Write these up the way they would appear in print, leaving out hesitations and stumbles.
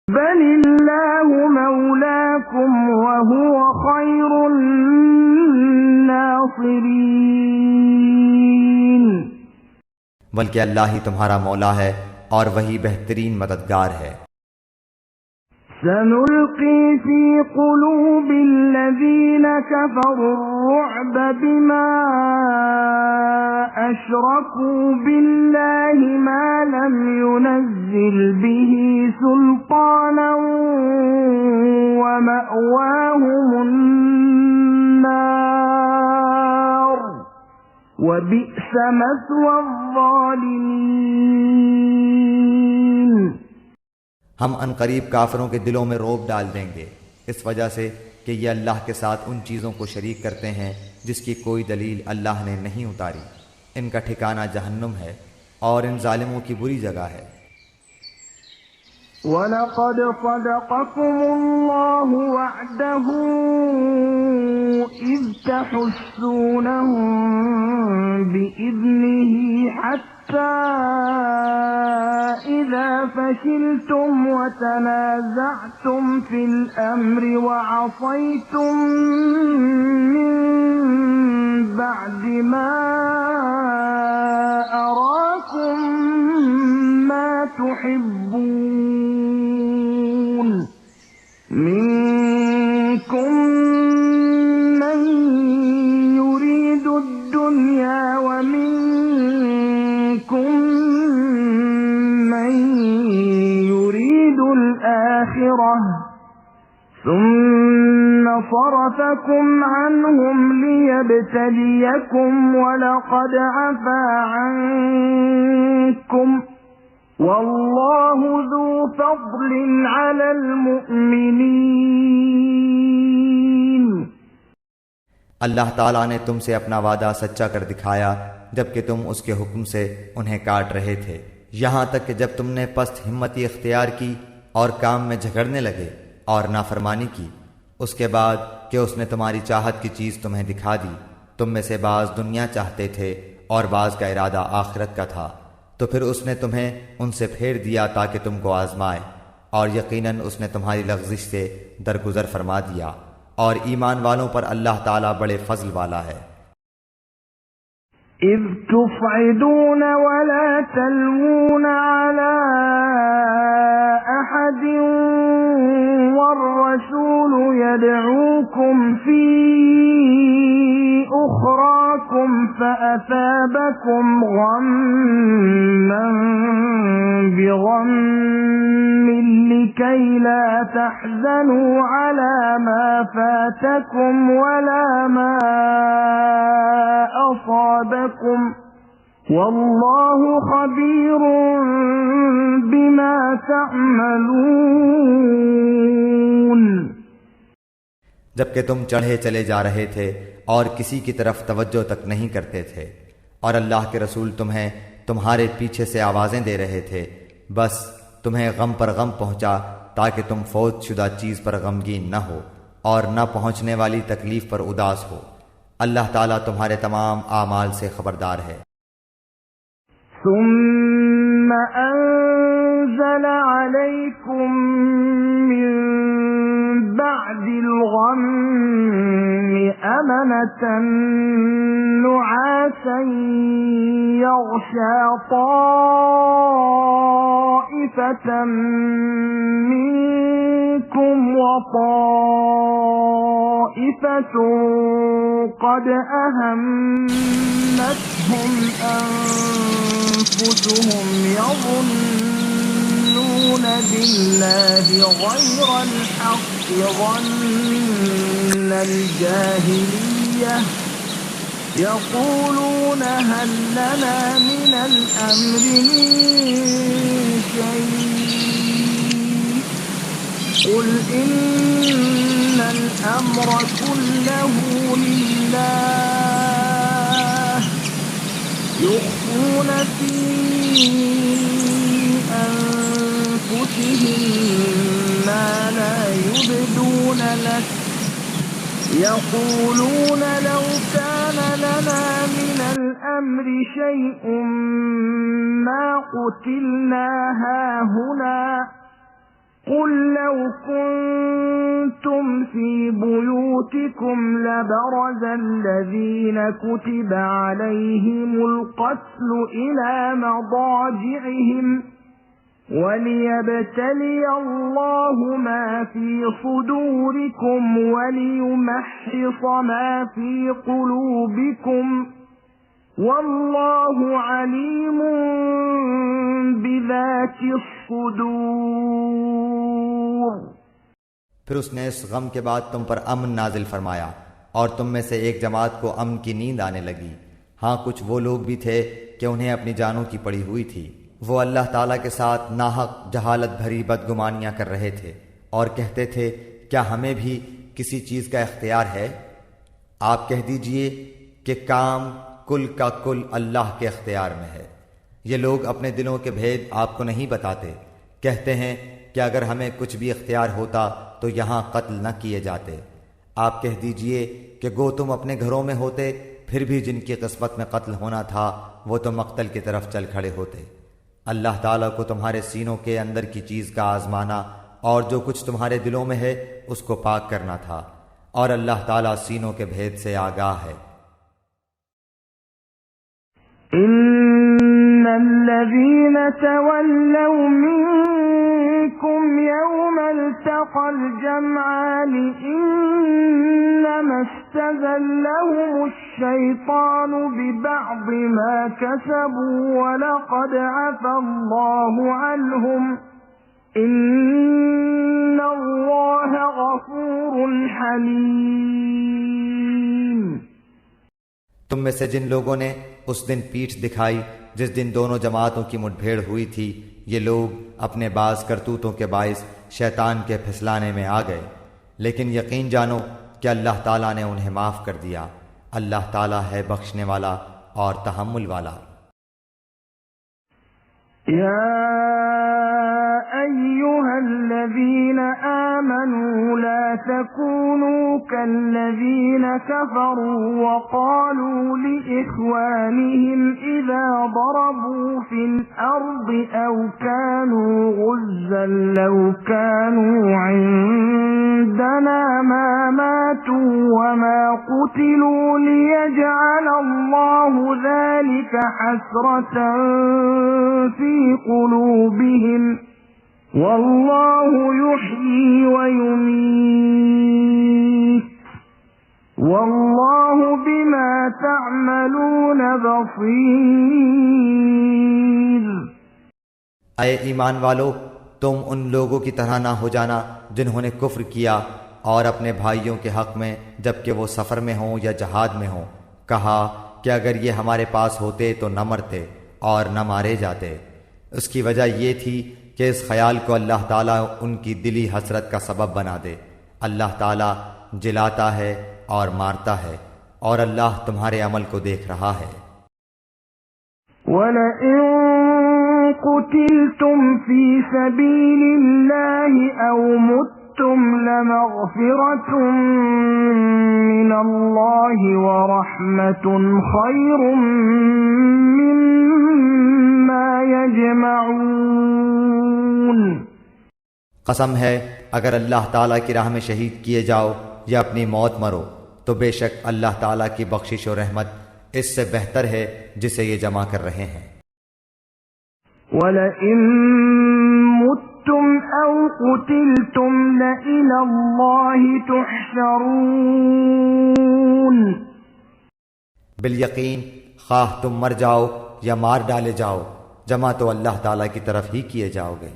بل اللہ مولاکم وہو خیر الناصرین، بلکہ اللہ ہی تمہارا مولا ہے اور وہی بہترین مددگار ہے۔ سنلقی فی قلوب الذین کفروا الرعب بما اشرکوا باللہ ما لم ينزل به سلطانا ومأواهم النار وبئس مثوى الظالمین۔ ہم عنقریب کافروں کے دلوں میں رعب ڈال دیں گے اس وجہ سے کہ یہ اللہ کے ساتھ ان چیزوں کو شریک کرتے ہیں جس کی کوئی دلیل اللہ نے نہیں اتاری۔ ان کا ٹھکانہ جہنم ہے اور ان ظالموں کی بری جگہ ہے۔ وَلَقَدْ صَدَقَكُمُ اللَّهُ وَعْدَهُ إِذْ تَحُسُّونَهُم بِإِذْنِهِ حَتَّى إِذَا فَشِلْتُمْ وَتَنَازَعْتُمْ فِي الْأَمْرِ وَعَصَيْتُمْ مِنْ بَعْدِ مَا أَرَاكُمْ مَا تُحِبُّونَ مِنْكُمْ مَنْ يُرِيدُ الدُّنْيَا وَمِنْكُمْ مَنْ يُرِيدُ الْآخِرَةَ ثُمَّ صَرَفَكُمْ عَنْهُمْ لِيَبْتَلِيَكُمْ وَلَقَدْ عَفَا عَنْكُمْ وَاللَّهُ ذُو فَضْلٍ عَلَى الْمُؤْمِنِينَ۔ اللہ تعالیٰ نے تم سے اپنا وعدہ سچا کر دکھایا جبکہ تم اس کے حکم سے انہیں کاٹ رہے تھے، یہاں تک کہ جب تم نے پست ہمتی اختیار کی اور کام میں جھگڑنے لگے اور نافرمانی کی، اس کے بعد کہ اس نے تمہاری چاہت کی چیز تمہیں دکھا دی۔ تم میں سے بعض دنیا چاہتے تھے اور بعض کا ارادہ آخرت کا تھا، تو پھر اس نے تمہیں ان سے پھیر دیا تاکہ تم کو آزمائے، اور یقیناً اس نے تمہاری لغزش سے درگزر فرما دیا، اور ایمان والوں پر اللہ تعالیٰ بڑے فضل والا ہے۔ اذ تصعدون ولا تلوون على احد والرسول يدعوكم في اخراكم فأثابكم غما بغم لكي لا تحزنوا على ما فاتكم ولا ما أصابكم والله خبير بما تعملون۔ جبکہ تم چڑھے چلے جا رہے تھے اور کسی کی طرف توجہ تک نہیں کرتے تھے، اور اللہ کے رسول تمہیں تمہارے پیچھے سے آوازیں دے رہے تھے، بس تمہیں غم پر غم پہنچا تاکہ تم فوت شدہ چیز پر غمگین نہ ہو اور نہ پہنچنے والی تکلیف پر اداس ہو۔ اللہ تعالیٰ تمہارے تمام اعمال سے خبردار ہے۔ ثم انزل عليكم من بعد الغم أمنة نعاسا يغشى طائفة منكم وطائفة قد أهمتهم أنفسهم يظنون بالله غير الحق ظن الجاهلية يقولون هل لنا من الأمر من شيء قل إن الأمر كله لله يخفون في أنفسهم ما لا يبدون لك يقولون لو كان لنا من الأمر شيء ما قتلنا هاهنا قل لو كنتم في بيوتكم لبرز الذين كتب عليهم القتل إلى مضاجعهم وليبتلي الله ما في صدوركم وليمحص ما في قلوبكم والله عليم بذات الصدور۔ پھر اس نے اس غم کے بعد تم پر امن نازل فرمایا اور تم میں سے ایک جماعت کو امن کی نیند آنے لگی۔ ہاں کچھ وہ لوگ بھی تھے کہ انہیں اپنی جانوں کی پڑی ہوئی تھی، وہ اللہ تعالیٰ کے ساتھ ناحق جہالت بھری بدگمانیاں کر رہے تھے اور کہتے تھے کیا ہمیں بھی کسی چیز کا اختیار ہے؟ آپ کہہ دیجئے کہ کام کل کا کل اللہ کے اختیار میں ہے۔ یہ لوگ اپنے دلوں کے بھید آپ کو نہیں بتاتے، کہتے ہیں کہ اگر ہمیں کچھ بھی اختیار ہوتا تو یہاں قتل نہ کیے جاتے۔ آپ کہہ دیجئے کہ گو تم اپنے گھروں میں ہوتے، پھر بھی جن کی قسمت میں قتل ہونا تھا وہ تو مقتل کی طرف چل کھڑے ہوتے۔ اللہ تعالیٰ کو تمہارے سینوں کے اندر کی چیز کا آزمانا اور جو کچھ تمہارے دلوں میں ہے اس کو پاک کرنا تھا، اور اللہ تعالیٰ سینوں کے بھید سے آگاہ ہے۔ ان الذين تولوا منكم يوم التقى الجمعان انما استزلهم الشيطان ببعض ما كسبوا ولقد عفى الله عنهم ان الله غفور حليم۔ تم میں سے جن لوگوں نے اس دن پیٹھ دکھائی جس دن دونوں جماعتوں کی مٹ بھیڑ ہوئی تھی، یہ لوگ اپنے بعض کرتوتوں کے باعث شیطان کے پھسلانے میں آ گئے، لیکن یقین جانو کہ اللہ تعالیٰ نے انہیں معاف کر دیا۔ اللہ تعالیٰ ہے بخشنے والا اور تحمل والا۔ يا أيها الذين آمنوا لا تكونوا كالذين كفروا وقالوا لإخوانهم إذا ضربوا في الأرض أو كانوا غزا لو كانوا عندنا ما ماتوا وما قتلوا ليجعل الله ذلك حسرة في قلوبهم والله يحيي ويميت والله بما تعملون بصير۔ اے ایمان والو، تم ان لوگوں کی طرح نہ ہو جانا جنہوں نے کفر کیا اور اپنے بھائیوں کے حق میں جبکہ وہ سفر میں ہوں یا جہاد میں ہوں کہا کہ اگر یہ ہمارے پاس ہوتے تو نہ مرتے اور نہ مارے جاتے۔ اس کی وجہ یہ تھی کہ اس خیال کو اللہ تعالیٰ ان کی دلی حسرت کا سبب بنا دے۔ اللہ تعالیٰ جلاتا ہے اور مارتا ہے اور اللہ تمہارے عمل کو دیکھ رہا ہے۔ وَلَئِن قُتِلْتُمْ فِي سَبِيلِ اللَّهِ أَوْ مُتُّمْ لَمَغْفِرَةٌ مِّنَ اللَّهِ وَرَحْمَةٌ خَيْرٌ مِّمَّا يَجْمَعُونَ۔ قسم ہے اگر اللہ تعالیٰ کی راہ میں شہید کیے جاؤ یا اپنی موت مرو تو بے شک اللہ تعالیٰ کی بخشش و رحمت اس سے بہتر ہے جسے یہ جمع کر رہے ہیں۔ وَلَئِن مُتُّمْ أَوْ قُتِلْتُمْ لَإِلَى اللَّهِ تُحْشَرُونَ۔ بالیقین خواہ تم مر جاؤ یا مار ڈالے جاؤ، جمع تو اللہ تعالیٰ کی طرف ہی کیے جاؤ گے۔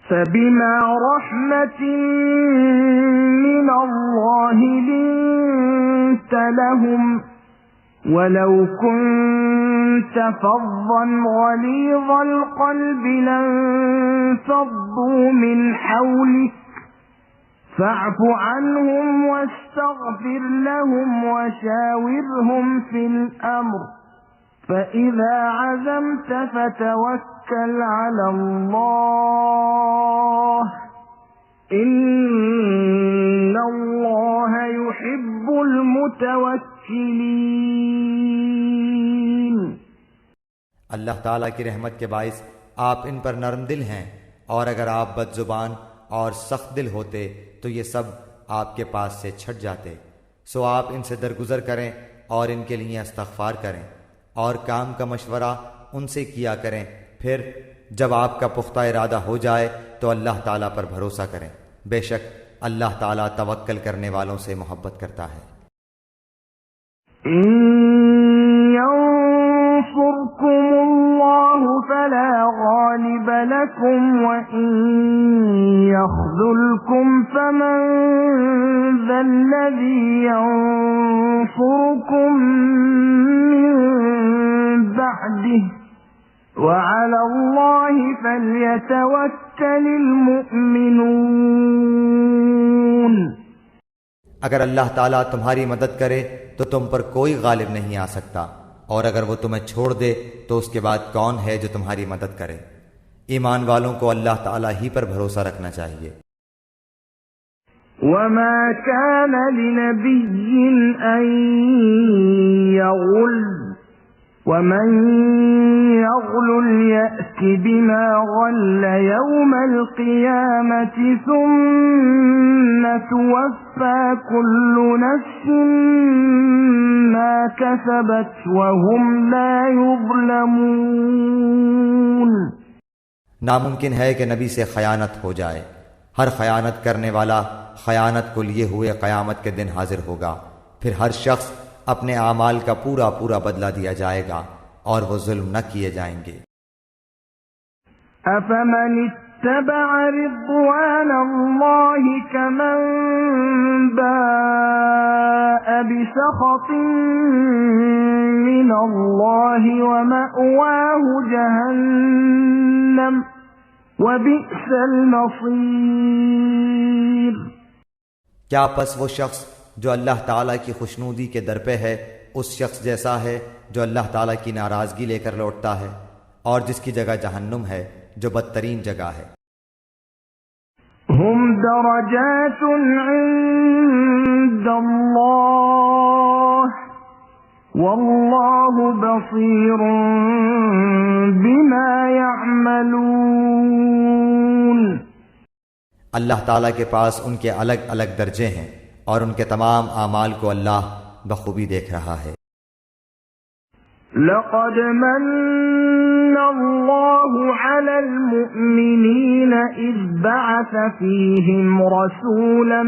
فَبِمَا رَحْمَةٍ مِّنَ اللَّهِ لِنتَ لَهُمْ وَلَوْ كُنتَ فَظًّا غَلِيظَ الْقَلْبِ لَانفَضُّوا مِنْ حَوْلِكَ فَاعْفُ عَنْهُمْ وَاسْتَغْفِرْ لَهُمْ وَشَاوِرْهُمْ فِي الْأَمْرِ فَإِذَا عَزَمْتَ فَتَوَكَّلْ عَلَى اللَّهِ إِنَّ اللَّهَ يُحِبُّ الْمُتَوَكِّلِينَ۔ اللہ تعالیٰ کی رحمت کے باعث آپ ان پر نرم دل ہیں اور اگر آپ بد زبان اور سخت دل ہوتے تو یہ سب آپ کے پاس سے چھٹ جاتے۔ سو آپ ان سے درگزر کریں اور ان کے لیے استغفار کریں اور کام کا مشورہ ان سے کیا کریں، پھر جب آپ کا پختہ ارادہ ہو جائے تو اللہ تعالیٰ پر بھروسہ کریں، بے شک اللہ تعالیٰ توکل کرنے والوں سے محبت کرتا ہے۔ ينصركم الله فلا غالب لكم وإن يخذلكم فمن ذا الذي ينصركم من بعده وعلى الله فليتوكل المؤمنون۔ اگر اللہ تعالیٰ تمہاری مدد کرے تو تم پر کوئی غالب نہیں آ سکتا، اور اگر وہ تمہیں چھوڑ دے تو اس کے بعد کون ہے جو تمہاری مدد کرے؟ ایمان والوں کو اللہ تعالیٰ ہی پر بھروسہ رکھنا چاہیے۔ وما كان لنبي أن يغل ومن يغل يأت بما غل يوم القيامة ثم توفى كل نفس ما كسبت وهم لا يظلمون۔ ناممکن ہے کہ نبی سے خیانت ہو جائے، ہر خیانت کرنے والا خیانت کو لیے ہوئے قیامت کے دن حاضر ہوگا، پھر ہر شخص اپنے اعمال کا پورا پورا بدلہ دیا جائے گا اور وہ ظلم نہ کیے جائیں گے۔ أفمن اتبع رضوان الله كمن باء بسخط من الله ومأواه جهنم وبئس المصير۔ کیا پس وہ شخص جو اللہ تعالیٰ کی خوشنودی کے در پہ ہے اس شخص جیسا ہے جو اللہ تعالیٰ کی ناراضگی لے کر لوٹتا ہے اور جس کی جگہ جہنم ہے جو بدترین جگہ ہے۔ هم درجات عند الله والله بصير بما يعملون۔ اللہ تعالیٰ کے پاس ان کے الگ الگ درجے ہیں اور ان کے تمام اعمال کو اللہ بخوبی دیکھ رہا ہے۔ لقد من الله على المؤمنين إذ بعث فيهم رسولا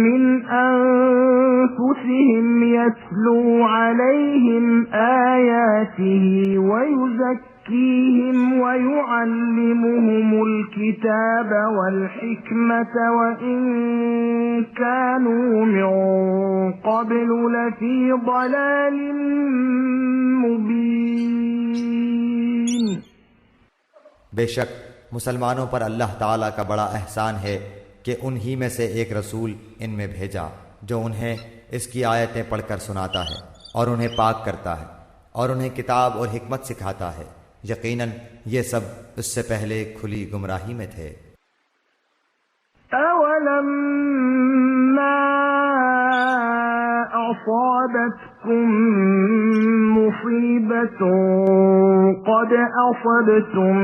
من أنفسهم يتلو عليهم آياته ويزكيهم ويعلمهم الكتاب والحكمة وإن كانوا من قبل لفي ضلال مبين۔ بے شک مسلمانوں پر اللہ تعالیٰ کا بڑا احسان ہے کہ انہی میں سے ایک رسول ان میں بھیجا جو انہیں اس کی آیتیں پڑھ کر سناتا ہے اور انہیں پاک کرتا ہے اور انہیں کتاب اور حکمت سکھاتا ہے، یقیناً یہ سب اس سے پہلے کھلی گمراہی میں تھے۔ أَوَلَمَّا أَصَابَتْكُم مُّصِيبَةٌ قَدْ أَصَبْتُم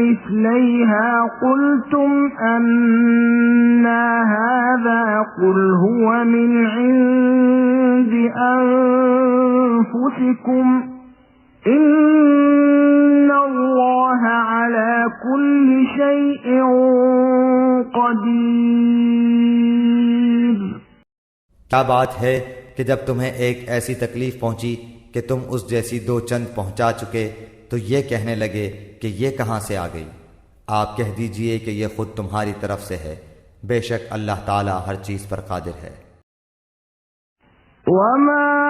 مِّثْلَيْهَا قُلْتُمْ أَنَّىٰ هَٰذَا قُلْ هُوَ مِنْ عِندِ أَنفُسِكُمْ إِنَّ اللَّهَ عَلَىٰ كُلِّ شَيْءٍ قَدِيرٌ۔ کیا بات ہے کہ جب تمہیں ایک ایسی تکلیف پہنچی کہ تم اس جیسی دو چند پہنچا چکے تو یہ کہنے لگے کہ یہ کہاں سے آ گئی؟ آپ کہہ دیجئے کہ یہ خود تمہاری طرف سے ہے، بے شک اللہ تعالیٰ ہر چیز پر قادر ہے۔ وَمَا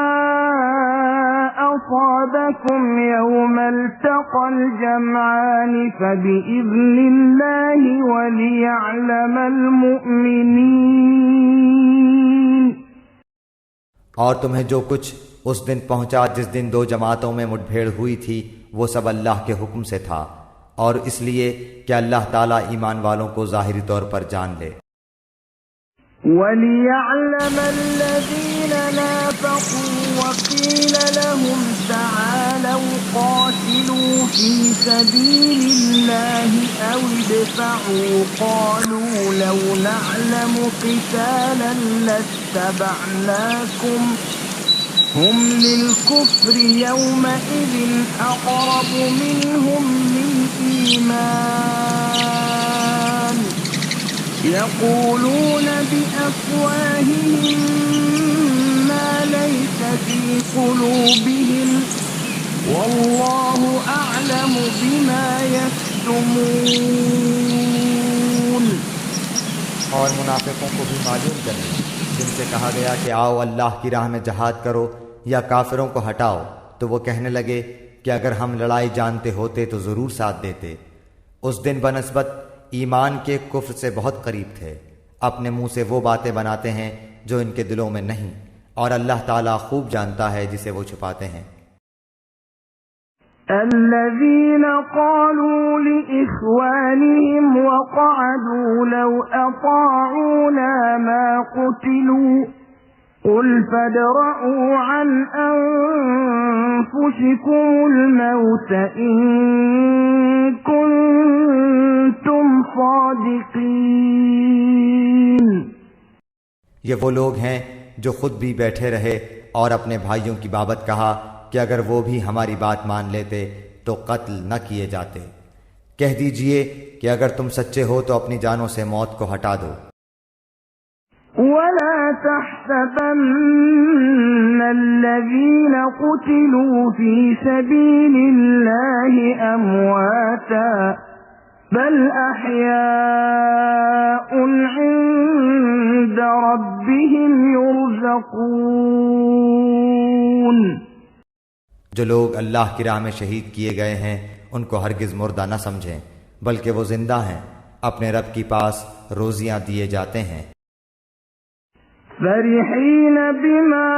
أَصَابَكُمْ يَوْمَ الْتَقَى الْجَمْعَانِ فَبِإِذْنِ اللَّهِ وَلِيَعْلَمَ الْمُؤْمِنِينَ۔ اور تمہیں جو کچھ اس دن پہنچا جس دن دو جماعتوں میں مٹ بھیڑ ہوئی تھی وہ سب اللہ کے حکم سے تھا، اور اس لیے کہ اللہ تعالیٰ ایمان والوں کو ظاہری طور پر جان لے۔ وَلِيَعْلَمَ الَّذِينَ نَافَقُوا وَقِيلَ لَهُمْ تَعَالَوْا قَاتِلُوا فِي سَبِيلِ اللَّهِ أَوِ ادْفَعُوا قَالُوا لَوْ نَعْلَمُ قِتَالًا لَاتَّبَعْنَاكُمْ هُمْ لِلْكُفْرِ يَوْمَئِذٍ أَقْرَبُ مِنْهُمْ لِلْإِيمَانِ يَقُولُونَ بِأَفْوَاهِهِم مَّا لَيْسَ فِي قُلُوبِهِمْ وَاللَّهُ أَعْلَمُ بِمَا يَكْتُمُونَ۔ اور منافقوں کو بھی معلوم کر لیں جن سے کہا گیا کہ آؤ اللہ کی راہ میں جہاد کرو یا کافروں کو ہٹاؤ، تو وہ کہنے لگے کہ اگر ہم لڑائی جانتے ہوتے تو ضرور ساتھ دیتے۔ اس دن بنسبت ایمان کے کفر سے بہت قریب تھے۔ اپنے منہ سے وہ باتیں بناتے ہیں جو ان کے دلوں میں نہیں، اور اللہ تعالیٰ خوب جانتا ہے جسے وہ چھپاتے ہیں۔ الذين قالوا لإخوانهم وقعدوا لو أطاعونا ما قتلوا قل فادرءوا عن أنفسكم الموت إن كنتم صادقين۔ یہ وہ لوگ ہیں جو خود بھی بیٹھے رہے اور اپنے بھائیوں کی بابت کہا کہ اگر وہ بھی ہماری بات مان لیتے تو قتل نہ کیے جاتے۔ کہہ دیجئے کہ اگر تم سچے ہو تو اپنی جانوں سے موت کو ہٹا دو۔ وَلَا تَحْسَبَنَّ الَّذِينَ قُتِلُوا فِي سَبِيلِ اللَّهِ أَمْوَاتًا بَلْ أَحْيَاءٌ عِندَ رَبِّهِمْ يُرْزَقُونَ۔ جو لوگ اللہ کی راہ میں شہید کیے گئے ہیں ان کو ہرگز مردہ نہ سمجھیں، بلکہ وہ زندہ ہیں، اپنے رب کے پاس روزیاں دیے جاتے ہیں۔ فَرِحِينَ بِمَا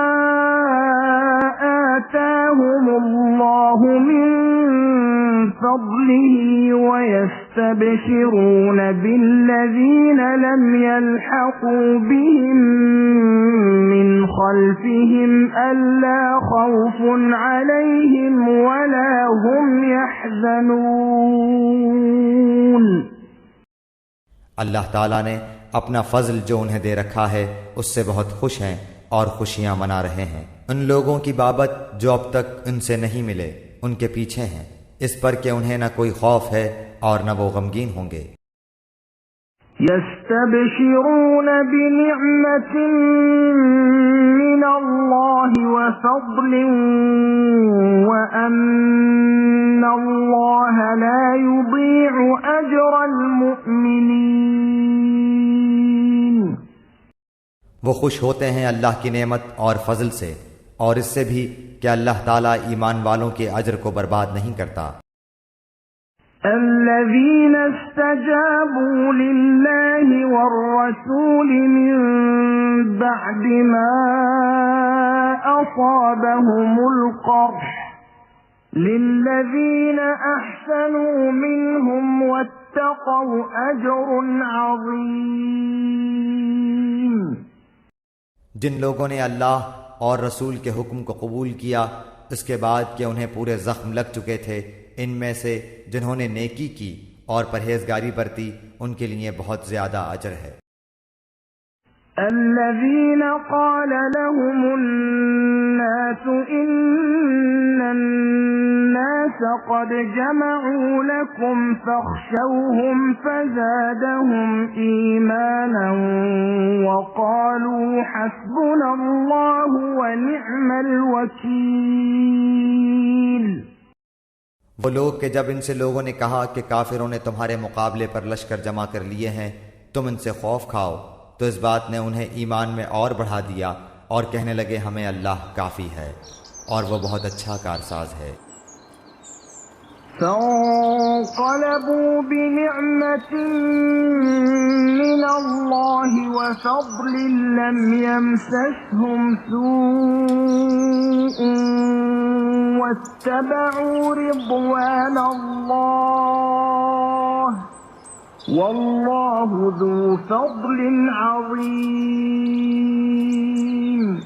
آتَاهُمُ اللَّهُ مِنْ فَضْلِهِ وَيَسْتَبْشِرُونَ بِالَّذِينَ لَمْ يَلْحَقُوا بِهِمْ مِنْ خَلْفِهِمْ أَلَّا خَوْفٌ عَلَيْهِمْ وَلَا هُمْ يَحْزَنُونَ۔ اللہ تعالیٰ نے اپنا فضل جو انہیں دے رکھا ہے اس سے بہت خوش ہیں اور خوشیاں منا رہے ہیں۔ ان لوگوں کی بابت جو اب تک ان سے نہیں ملے ان کے پیچھے ہیں، اس پر کہ انہیں نہ کوئی خوف ہے اور نہ وہ غمگین ہوں گے۔ يستبشرون بنعمة من الله وفضل وأن الله لا يضيع أجر المؤمنين۔ وہ خوش ہوتے ہیں اللہ کی نعمت اور فضل سے، اور اس سے بھی کہ اللہ تعالیٰ ایمان والوں کے اجر کو برباد نہیں کرتا۔ الذين استجابوا لله والرسول من بعد ما أصابهم القرح للذين أحسنوا منهم واتقوا أجر عظيم۔ جن لوگوں نے اللہ اور رسول کے حکم کو قبول کیا اس کے بعد کہ انہیں پورے زخم لگ چکے تھے، ان میں سے جنہوں نے نیکی کی اور پرہیزگاری برتی ان کے لیے بہت زیادہ اجر ہے۔ الذين قال لهم الناس إن الناس قد جمعوا لكم فاخشوهم فزادهم إيمانا وقالوا حسبنا الله ونعم الوكيل۔ وہ لوگ کہ جب ان سے لوگوں نے کہا کہ کافروں نے تمہارے مقابلے پر لشکر جمع کر لیے ہیں، تم ان سے خوف کھاؤ، تو اس بات نے انہیں ایمان میں اور بڑھا دیا اور کہنے لگے ہمیں اللہ کافی ہے اور وہ بہت اچھا کارساز ہے۔ فانقلبوا بنعمة من الله وفضل لم يمسسهم سوء واتبعوا رضوان الله واللہ ذو فضل عظیم۔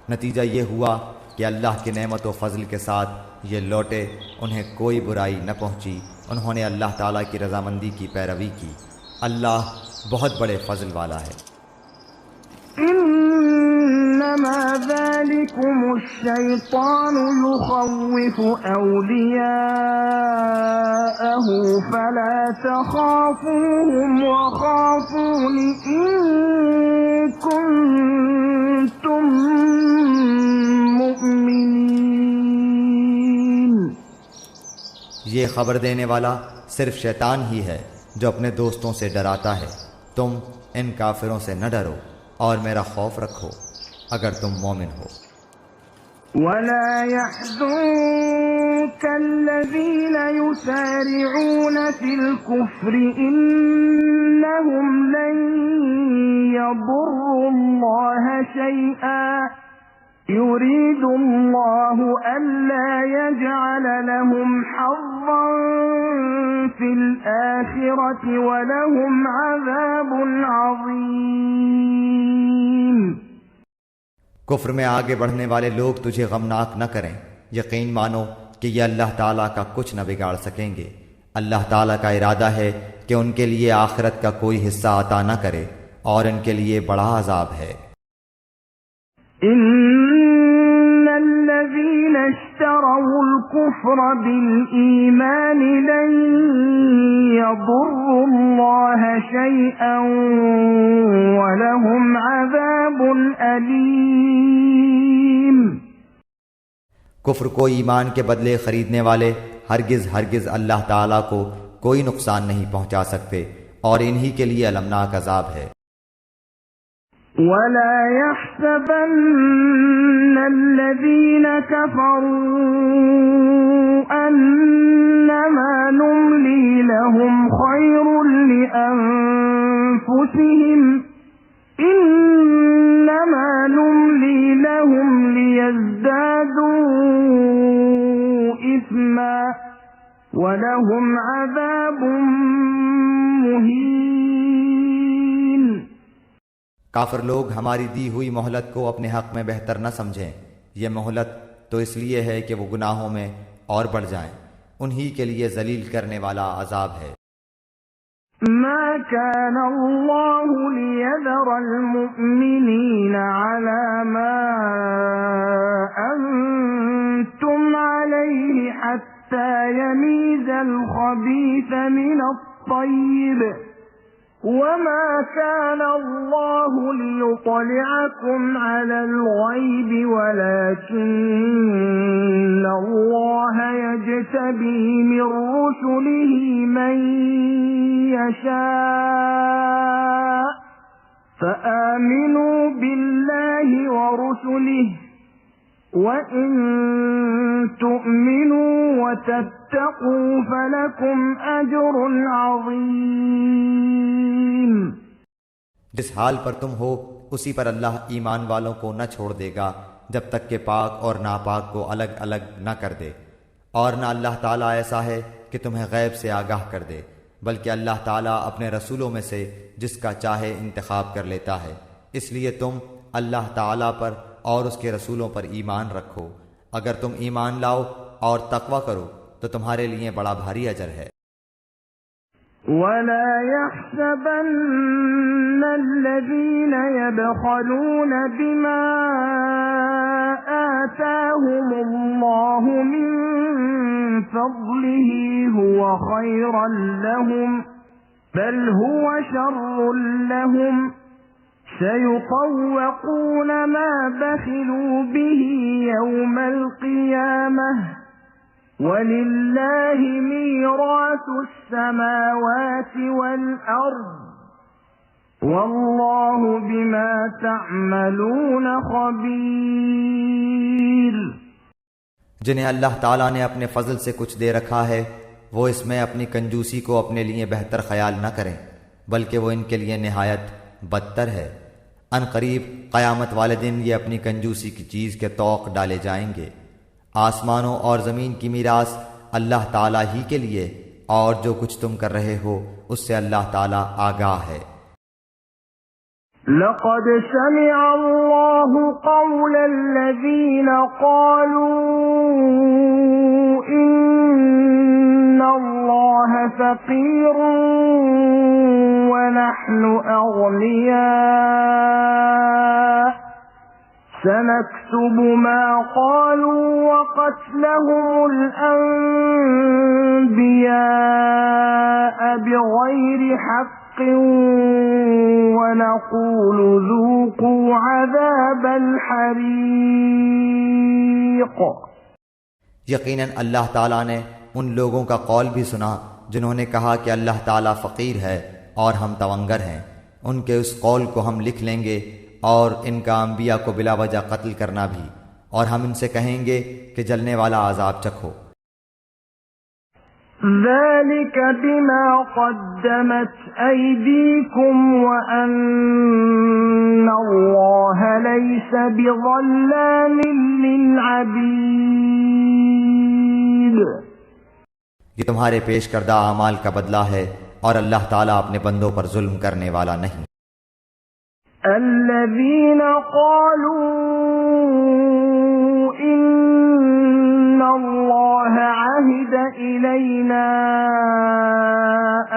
نتیجہ یہ ہوا کہ اللہ کی نعمت و فضل کے ساتھ یہ لوٹے، انہیں کوئی برائی نہ پہنچی، انہوں نے اللہ تعالیٰ کی رضامندی کی پیروی کی۔ اللہ بہت بڑے فضل والا ہے۔ انما ذلكم الشیطان یخوف اولیاءه فلا تخافوهم وخافون ان کنتم مؤمنین۔ یہ خبر دینے والا صرف شیطان ہی ہے جو اپنے دوستوں سے ڈراتا ہے۔ تم ان کافروں سے نہ ڈرو اور میرا خوف رکھو اگر تم مومن ہو۔ ولا يحزنك الذين يسارعون في الكفر إنهم لن يضروا الله شيئا يريد الله ألا يجعل لهم حظا في الآخرة ولهم عذاب عظيم۔ کفر میں آگے بڑھنے والے لوگ تجھے غمناک نہ کریں، یقین مانو کہ یہ اللہ تعالیٰ کا کچھ نہ بگاڑ سکیں گے۔ اللہ تعالیٰ کا ارادہ ہے کہ ان کے لیے آخرت کا کوئی حصہ عطا نہ کرے اور ان کے لیے بڑا عذاب ہے۔ ان الذين اشتروا الكفر بالإيمان لن يضروا الله شيئا ولهم عذاب أليم۔ کفر کو ایمان کے بدلے خریدنے والے ہرگز اللہ تعالیٰ کو کوئی نقصان نہیں پہنچا سکتے اور انہی کے لیے المناک عذاب ہے۔ ولا يحسبن الذين كفروا أنما نملي لهم خير لأنفسهم إنما نملي لهم ليزدادوا إثما ولهم عذاب مهين۔ کافر لوگ ہماری دی ہوئی مہلت کو اپنے حق میں بہتر نہ سمجھیں، یہ مہلت تو اس لیے ہے کہ وہ گناہوں میں اور بڑھ جائیں، انہی کے لیے ذلیل کرنے والا عذاب ہے۔ ما كان الله ليذر المؤمنين على ما أنتم عليه حتى يميز الخبيث من الطيب وما كان الله ليطلعكم على الغيب ولكن الله يجتبي من رسله من يشاء فآمنوا بالله ورسله وإن تؤمنوا وتتقوا فلكم أجر عظيم۔ جس حال پر تم ہو اسی پر اللہ ایمان والوں کو نہ چھوڑ دے گا جب تک کہ پاک اور ناپاک کو الگ الگ نہ کر دے، اور نہ اللہ تعالیٰ ایسا ہے کہ تمہیں غیب سے آگاہ کر دے، بلکہ اللہ تعالیٰ اپنے رسولوں میں سے جس کا چاہے انتخاب کر لیتا ہے۔ اس لیے تم اللہ تعالیٰ پر اور اس کے رسولوں پر ایمان رکھو، اگر تم ایمان لاؤ اور تقوی کرو تو تمہارے لیے بڑا بھاری اجر ہے۔ ولا يحسبن الذين يبخلون بما آتاهم الله من فضله هو خيرا لهم بل هو شر لهم سيطوقون ما بخلوا به يوم القيامة وَلِلَّهِ مِيرَاثُ السَّمَاوَاتِ وَالْأَرْضِ وَاللَّهُ بِمَا تَعْمَلُونَ خَبِيرٌ۔ جنہیں اللہ تعالیٰ نے اپنے فضل سے کچھ دے رکھا ہے وہ اس میں اپنی کنجوسی کو اپنے لیے بہتر خیال نہ کریں، بلکہ وہ ان کے لیے نہایت بدتر ہے۔ ان قریب قیامت والے دن یہ اپنی کنجوسی کی چیز کے طوق ڈالے جائیں گے۔ آسمانوں اور زمین کی میراث اللہ تعالیٰ ہی کے لیے اور جو کچھ تم کر رہے ہو اس سے اللہ تعالیٰ آگاہ ہے۔ لقد سمع الله قول الذين قالوا إن الله فقير ونحن أغنياء سنكتب ما قالوا وقتلهم الأنبياء بغير حق ونقول ذوقوا عذاب الحريق۔ یقیناً اللہ تعالیٰ نے ان لوگوں کا قول بھی سنا جنہوں نے کہا کہ اللہ تعالیٰ فقیر ہے اور ہم تونگر ہیں۔ ان کے اس قول کو ہم لکھ لیں گے اور ان کا انبیاء کو بلا وجہ قتل کرنا بھی، اور ہم ان سے کہیں گے کہ جلنے والا عذاب چکھو۔ ذلك بما قدمت أيديكم وأن الله ليس بظلام للعبيد۔ یہ تمہارے پیش کردہ اعمال کا بدلہ ہے اور اللہ تعالیٰ اپنے بندوں پر ظلم کرنے والا نہیں۔ الذين قالوا إن الله عهد إلينا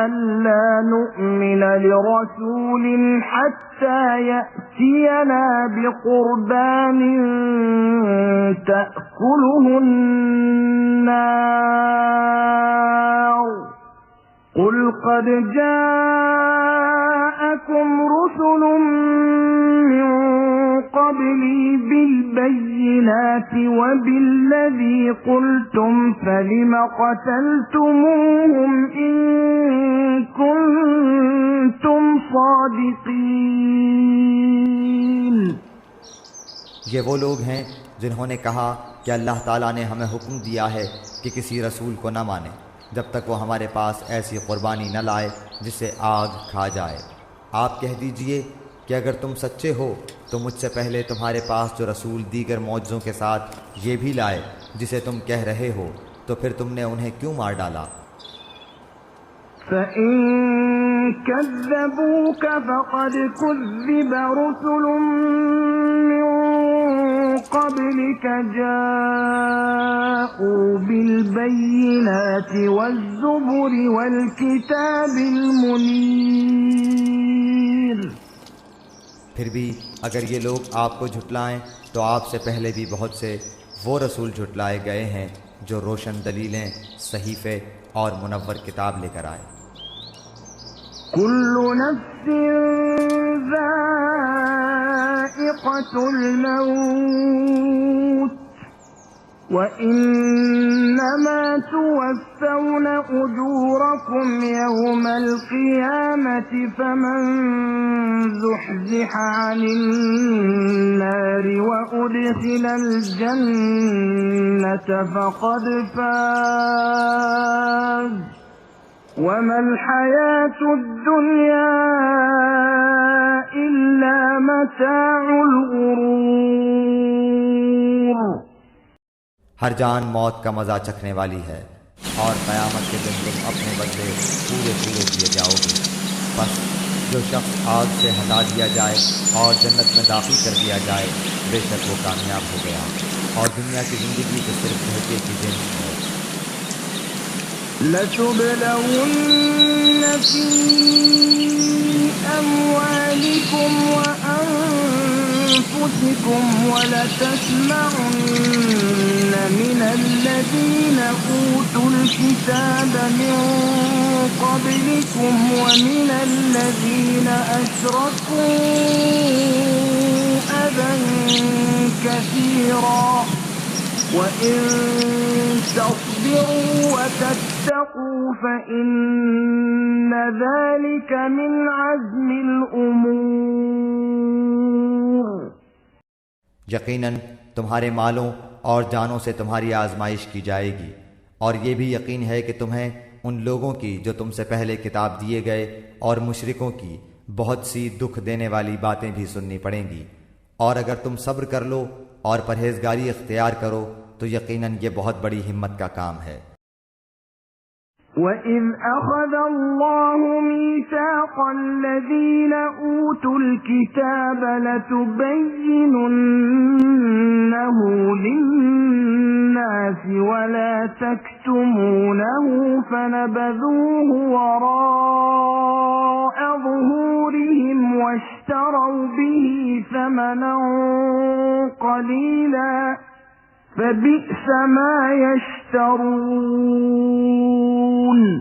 ألا نؤمن لرسول حتى يأتينا بقربان تأكله النار قل قد جاءكم رسل من قبلي بالبينات وبالذي قلتم فلم قتلتموهم إن كنتم صادقين۔ یہ وہ لوگ ہیں جنہوں نے کہا کہ اللہ تعالیٰ نے ہمیں حکم دیا ہے کہ کسی رسول کو نہ مانیں جب تک وہ ہمارے پاس ایسی قربانی نہ لائے جسے آگ کھا جائے۔ آپ کہہ دیجئے کہ اگر تم سچے ہو تو مجھ سے پہلے تمہارے پاس جو رسول دیگر معجزوں کے ساتھ یہ بھی لائے جسے تم کہہ رہے ہو، تو پھر تم نے انہیں کیوں مار ڈالا؟ فَإِن كَذَّبُوكَ فَقَدْ كُذِّبَ رُسُلٌ مِّن قَبْلِكَ جَاءُوا بِالْبَيِّنَاتِ وَالزُّبُرِ وَالْكِتَابِ الْمُنِيرِ۔ پھر بھی اگر یہ لوگ آپ کو جھٹلائیں تو آپ سے پہلے بھی بہت سے وہ رسول جھٹلائے گئے ہیں جو روشن دلیلیں، صحیفے اور منور کتاب لے کر آئے۔ كل نفس ذائقة الموت وإنما توفون أجوركم يوم القيامة فمن زحزح عن النار وأدخل الجنة فقد فاز وما الحياة الدنيا إلا متاع الغرور۔ ہر جان موت کا مزہ چکھنے والی ہے اور قیامت کے دن تم اپنے بدلے پورے کیے جاؤ گے۔ بس جو شخص آگ سے ہٹا دیا جائے اور جنت میں داخل کر دیا جائے بے شک وہ کامیاب ہو گیا، اور دنیا کی زندگی تو صرف دھوکے کی جنس ہے۔ لَتُبْلَوُنَّ فِي أَمْوَالِكُمْ وَأَنفُسِكُمْ وَلَتَسْمَعُنَّ مِنَ الَّذِينَ أُوتُوا الْكِتَابَ مِن قَبْلِكُمْ وَمِنَ الَّذِينَ أَشْرَكُوا أَذًى كَثِيرًا وَإِن تَصْبِرُوا وَتَتَّقُوا فَإِنَّ ذَلِكَ مِنْ عَزْمِ الْأُمُورِ۔ یقیناً تمہارے مالوں اور جانوں سے تمہاری آزمائش کی جائے گی، اور یہ بھی یقین ہے کہ تمہیں ان لوگوں کی جو تم سے پہلے کتاب دیے گئے اور مشرکوں کی بہت سی دکھ دینے والی باتیں بھی سننی پڑیں گی، اور اگر تم صبر کر لو اور پرہیزگاری اختیار کرو تو یقیناً یہ بہت بڑی ہمت کا کام ہے۔ وَإِذْ أَخَذَ اللَّهُ مِيثَاقَ الَّذِينَ أُوتُوا الْكِتَابَ لَتُبَيِّنُنَّهُ لِلنَّاسِ وَلَا تَكْتُمُونَهُ فَنَبَذُوهُ وَرَاءَ ظُهُورِهِمْ وَاشْتَرَوْا بِهِ ثَمَنًا قَلِيلًا فَبِئْسَ مَا يَشْتَرُونَ۔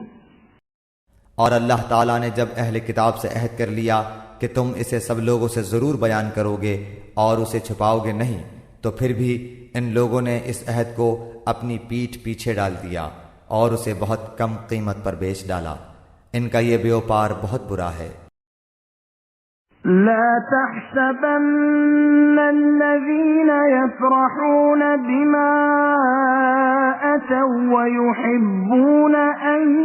اور اللہ تعالیٰ نے جب اہل کتاب سے عہد کر لیا کہ تم اسے سب لوگوں سے ضرور بیان کرو گے اور اسے چھپاؤ گے نہیں، تو پھر بھی ان لوگوں نے اس عہد کو اپنی پیٹھ پیچھے ڈال دیا اور اسے بہت کم قیمت پر بیچ ڈالا۔ ان کا یہ بیوپار بہت برا ہے۔ لا تحسبن الذين يفرحون بما أتوا ويحبون أن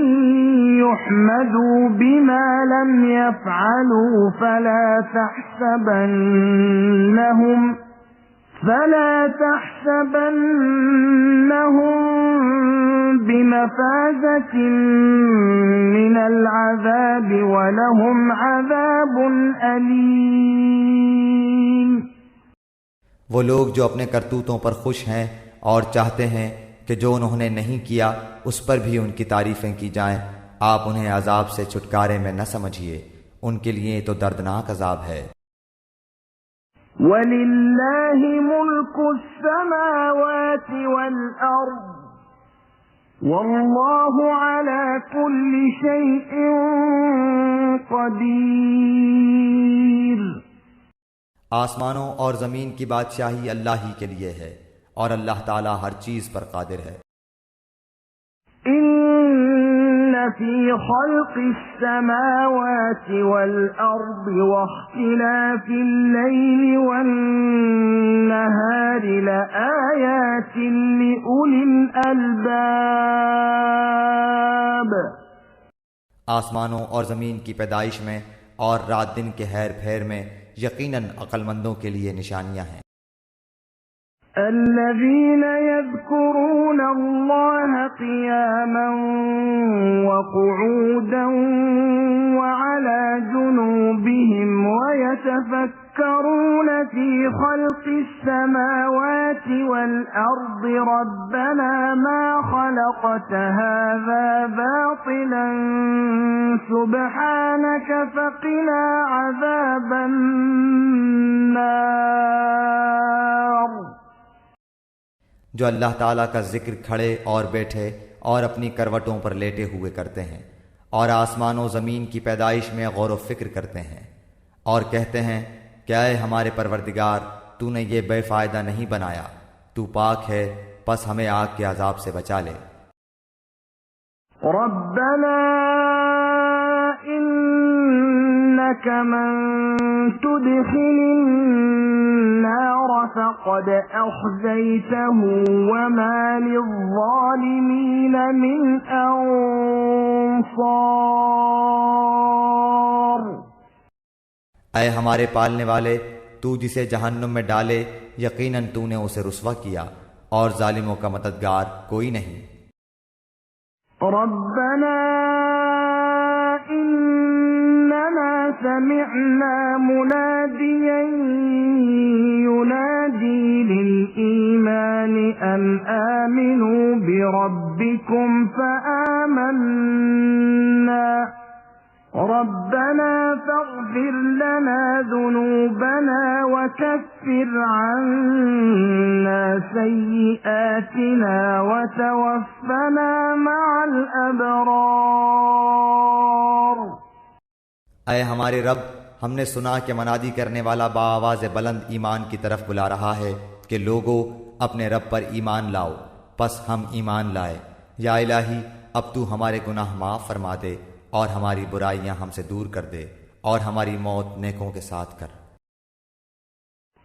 يحمدوا بما لم يفعلوا فلا تحسبنهم بمفازة من العذاب ولهم عذاب أليم۔ وہ لوگ جو اپنے کرتوتوں پر خوش ہیں اور چاہتے ہیں کہ جو انہوں نے نہیں کیا اس پر بھی ان کی تعریفیں کی جائیں، آپ انہیں عذاب سے چھٹکارے میں نہ سمجھیے، ان کے لیے تو دردناک عذاب ہے۔ وَلِلَّهِ مُلْكُ السَّمَاوَاتِ وَالْأَرْضِ وَاللَّهُ عَلَى كُلِّ شَيْءٍ قَدِيرٌ۔ آسمانوں اور زمین کی بادشاہی اللہ ہی کے لیے ہے اور اللہ تعالی ہر چیز پر قادر ہے۔ في خلق السماوات والأرض واختلاف الليل والنهار لآيات لأولي الألباب۔ آسمانوں اور زمین کی پیدائش میں اور رات دن کے ہیر پھیر میں یقیناً عقل مندوں کے لیے نشانیاں ہیں۔ الذين يذكرون الله قياما وقعودا وعلى جنوبهم ويتفكرون في خلق السماوات والأرض ربنا ما خلقت هذا باطلا سبحانك فقنا عذاب النار۔ جو اللہ تعالیٰ کا ذکر کھڑے اور بیٹھے اور اپنی کروٹوں پر لیٹے ہوئے کرتے ہیں اور آسمان و زمین کی پیدائش میں غور و فکر کرتے ہیں اور کہتے ہیں کہ اے ہمارے پروردگار، تو نے یہ بے فائدہ نہیں بنایا، تو پاک ہے، پس ہمیں آگ کے عذاب سے بچا لے۔ ربنا انك من تدخل النار فقد اخزيته وما للظالمين من انصار۔ اے ہمارے پالنے والے، تو جسے جہنم میں ڈالے یقیناً تو نے اسے رسوا کیا اور ظالموں کا مددگار کوئی نہیں۔ ربنا اننا سمعنا مناديا ينادي للإيمان أن آمنوا بربكم فآمنا ربنا فاغفر لنا ذنوبنا وكفر عنا سيئاتنا وتوفنا مع الأبرار۔ اے ہمارے رب، ہم نے سنا کہ منادی کرنے والا بآواز بلند ایمان کی طرف بلا رہا ہے کہ لوگو اپنے رب پر ایمان لاؤ، پس ہم ایمان لائے۔ یا الہی، اب تو ہمارے گناہ معاف فرما دے اور ہماری برائیاں ہم سے دور کر دے اور ہماری موت نیکوں کے ساتھ کر۔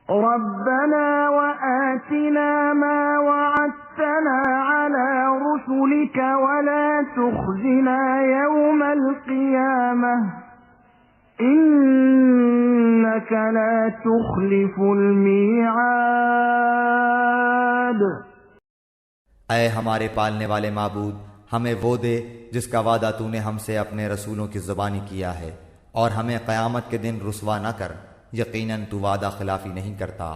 ربنا وآتنا ما وعدتنا على رسلك ولا تخزنا يوم القيامة إنك لا تخلف الميعاد۔ اے ہمارے پالنے والے معبود، ہمیں وہ دے جس کا وعدہ تو نے ہم سے اپنے رسولوں کی زبانی کیا ہے، اور ہمیں قیامت کے دن رسوا نہ کر، یقیناً تو وعدہ خلافی نہیں کرتا۔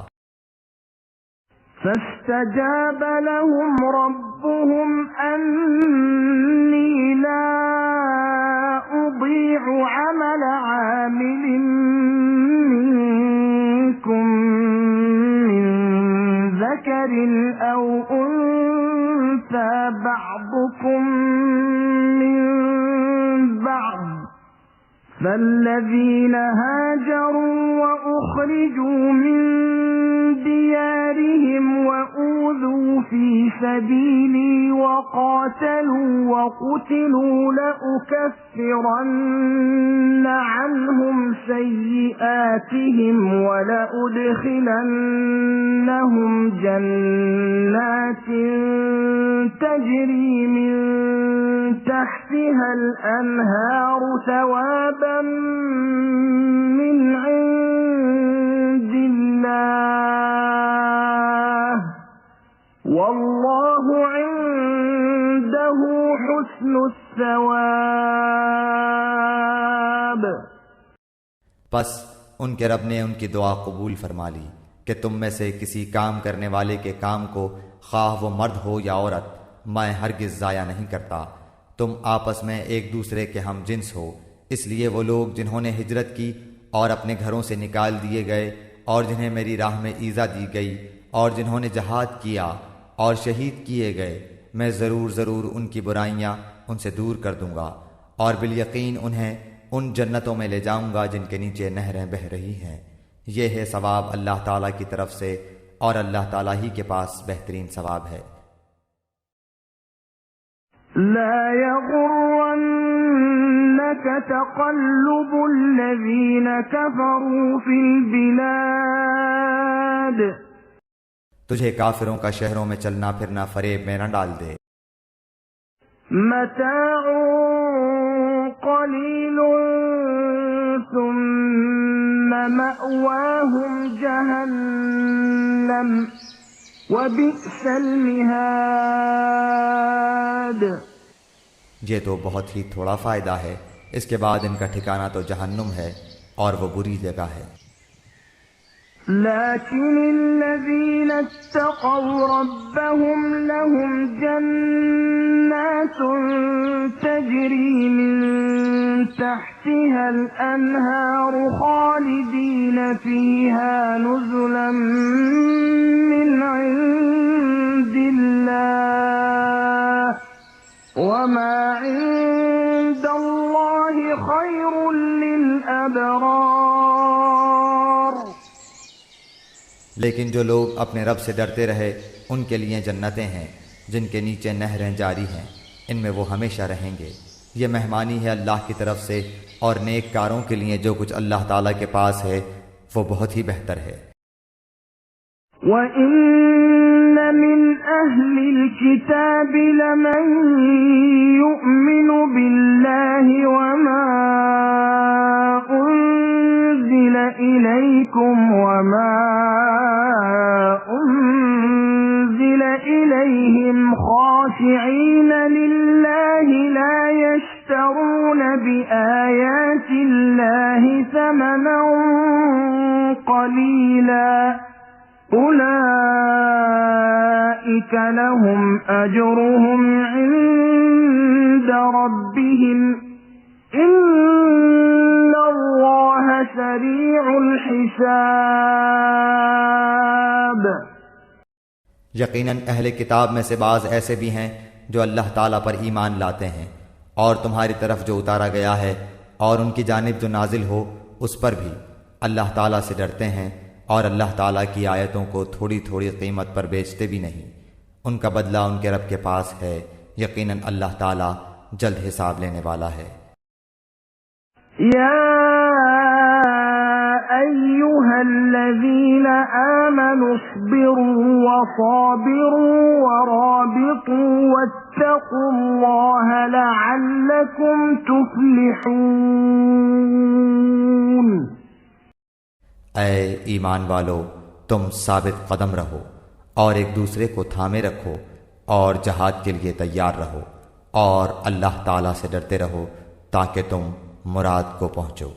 فاستجاب لهم ربهم أني لا أضيع عمل عامل منكم من ذكر أو أنثى بعضكم من بعض، فالذين هاجروا وأخرجوا من ديارهم وأوذوا في سبيلي وقاتلوا وقتلوا لأكفرن عنهم سيئاتهم ولأدخلنهم جنات تجري من تحتها الأنهار ثوابا من عند الله والله عنده حسن الثواب۔ پس ان کے رب نے ان کی دعا قبول فرما لی کہ تم میں سے کسی کام کرنے والے کے کام کو، خواہ وہ مرد ہو یا عورت، میں ہرگز ضائع نہیں کرتا۔ تم آپس میں ایک دوسرے کے ہم جنس ہو، اس لیے وہ لوگ جنہوں نے ہجرت کی اور اپنے گھروں سے نکال دیے گئے، اور جنہیں میری راہ میں ایذا دی گئی، اور جنہوں نے جہاد کیا اور شہید کیے گئے، میں ضرور ان کی برائیاں ان سے دور کر دوں گا، اور بالیقین انہیں ان جنتوں میں لے جاؤں گا جن کے نیچے نہریں بہہ رہی ہیں۔ یہ ہے ثواب اللہ تعالیٰ کی طرف سے، اور اللہ تعالیٰ ہی کے پاس بہترین ثواب ہے۔ لا يغرنك تقلب الذين كفروا في البلاد، تجھے کافروں کا شہروں میں چلنا پھرنا فریب میں نہ ڈال دے۔ متاع قلیل ثم مأواهم جہنم وبئس المہاد۔ یہ تو بہت ہی تھوڑا فائدہ ہے، اس کے بعد ان کا ٹھکانہ تو جہنم ہے، اور وہ بری جگہ ہے۔ لكن الذين اتقوا ربهم لهم جنات تجري من تحتها الأنهار خالدين فيها نزلا من عند الله وما عند الله خير للأبرار۔ لیکن جو لوگ اپنے رب سے ڈرتے رہے ان کے لیے جنتیں ہیں جن کے نیچے نہریں جاری ہیں، ان میں وہ ہمیشہ رہیں گے۔ یہ مہمانی ہے اللہ کی طرف سے، اور نیک کاروں کے لیے جو کچھ اللہ تعالیٰ کے پاس ہے وہ بہت ہی بہتر ہے۔ وَإِنَّ مِنْ أَهْلِ الْكِتَابِ لَمَنْ يُؤْمِنُ بِاللَّهِ وَمَا أُنْزِلَ إِلَيْكُمْ وَمَا أُنْزِلَ إِلَيْهِمْ خَاشِعِينَ لِلَّهِ لَا يَشْتَرُونَ بِآيَاتِ اللَّهِ ثَمَنًا قَلِيلًا أُولَئِكَ لَهُمْ أَجْرُهُمْ عِندَ رَبِّهِمْ إِنَّ اللَّهَ سَرِيعُ الْحِسَابِ۔ یقیناً اہل کتاب میں سے بعض ایسے بھی ہیں جو اللہ تعالیٰ پر ایمان لاتے ہیں، اور تمہاری طرف جو اتارا گیا ہے اور ان کی جانب جو نازل ہو اس پر بھی اللہ تعالیٰ سے ڈرتے ہیں، اور اللہ تعالیٰ کی آیتوں کو تھوڑی تھوڑی قیمت پر بیچتے بھی نہیں۔ ان کا بدلہ ان کے رب کے پاس ہے، یقیناً اللہ تعالیٰ جلد حساب لینے والا ہے۔ یا ایھا الذین آمنوا اصبروا وصابروا ورابطوا واتقوا اللہ لعلکم تفلحون۔ اے ایمان والو، تم ثابت قدم رہو اور ایک دوسرے کو تھامے رکھو، اور جہاد کے لیے تیار رہو، اور اللہ تعالیٰ سے ڈرتے رہو تاکہ تم مراد کو پہنچو۔